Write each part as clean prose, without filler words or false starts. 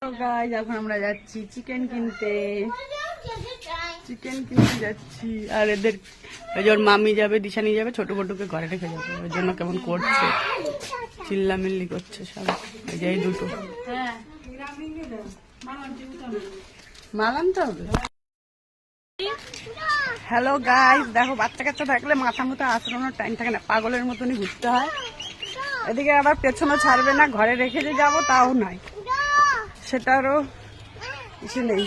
তো গাইস এখন আমরা যাচ্ছি চিকেন কিনতে যাচ্ছি। আর এদের ওই যে ওর মামি যাবে, দিশা নিয়ে যাবে, ছোট বটুকে ঘরে রেখে যাবে। ওই জন্য কেমন করছে, চিল্লামিল্লি করছে সব। এই যে এই দুটো মাল আনতে হবে। হ্যালো গাইস, দেখো বাচ্চা কাচ্চা থাকলে মাথা মতো আঁচড়ানোর টাইম থাকে না, পাগলের মতনই ঘুরতে হয়। এদিকে আবার পেছনে ছাড়বে না, ঘরে রেখে যে যাবো তাও নয়, সেটারও কিছু নেই।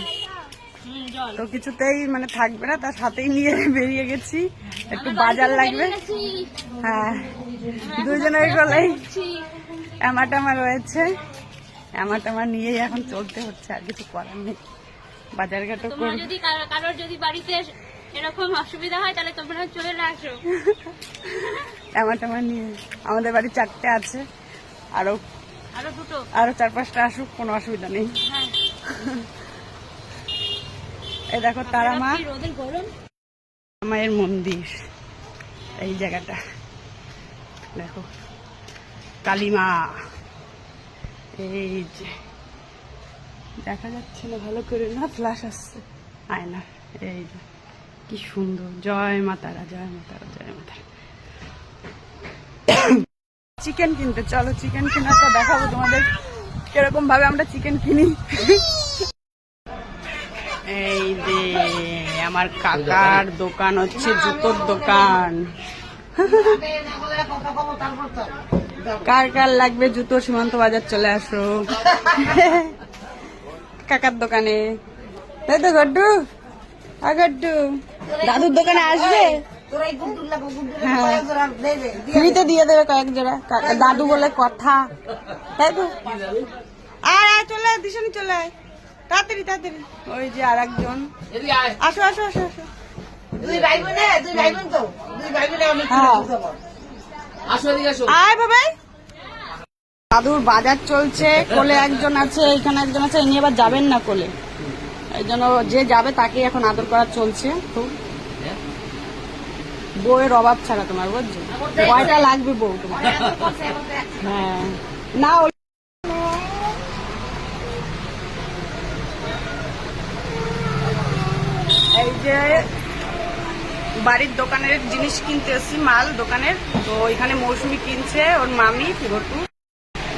তো কিছুতেই মানে থাকবে না, তার সাথেই নিয়ে বেরিয়ে গেছি। একটু বাজার লাগবে। হ্যাঁ, দুজনের গলায় ট্যামা রয়েছে, ট্যামা নিয়েই এখন চলতে হচ্ছে, আর কিছু করার নেই। বাজার ঘাটও করে যদি কারোর যদি বাড়িতে এরকম অসুবিধা হয় তাহলে তোমরা চলে আসো। ট্যামা নিয়ে আমাদের বাড়ি 4টে আছে, আরো 4-5টা আসুক, কোনো অসুবিধা নেই। এই দেখো তারা মায়ের মন্দির, এই জায়গাটা দেখো, কালীমা। এই যে দেখা যাচ্ছে না ভালো করে, না ফ্ল্যাশ আসছে আয়না। এই যে কি সুন্দর, জয় মাতারা, জয় মাতারা, জয় মাতারা। চিকেন কিনতে চলো, চিকেন কেনাটা দেখাবো তোমাদের কিরকম ভাবে আমরা চিকেন কিনি। এই যে আমার কাকার দোকান হচ্ছে জুতোর দোকান। কার কার লাগবে জুতো সীমান্ত বাজার চলে আসো কাকার দোকানে, তাই তো গড্ডু? গড্ডু দাদুর দোকানে আসবে, ফ্রিতে দিয়ে দেবে কয়েক জোড়া, দাদু বলে কথা, তাই তো? আর চলে আয় দিশানি, চলে আয় তাড়াতাড়ি তাড়াতাড়ি। ওই যে আর একজন, আসো আসো আসো আসো। আয় বাবাই, দাদুর বাজার চলছে, কোলে একজন আছে, এখানে একজন আছে, ইনি আবার যাবেন না কোলে, এই জন্য যে যাবে তাকে এখন আদর করা চলছে। তো বউয়ের অভাব ছাড়া তোমার, বুঝছো, কয়টা লাগবে বউ তোমার? হ্যাঁ না, এই যে বাড়ির দোকানের জিনিস কিনতে এসেছি, মাল দোকানের। তো এখানে মৌসুমি কিনছে, ওর মামি ঘটু।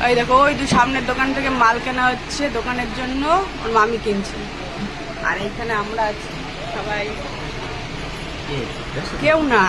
এই দেখো ওই সামনের দোকান থেকে মাল কেনা হচ্ছে দোকানের জন্য, ওর মামি কিনছে। আর এইখানে আমরা আছি সবাই, কেউ না,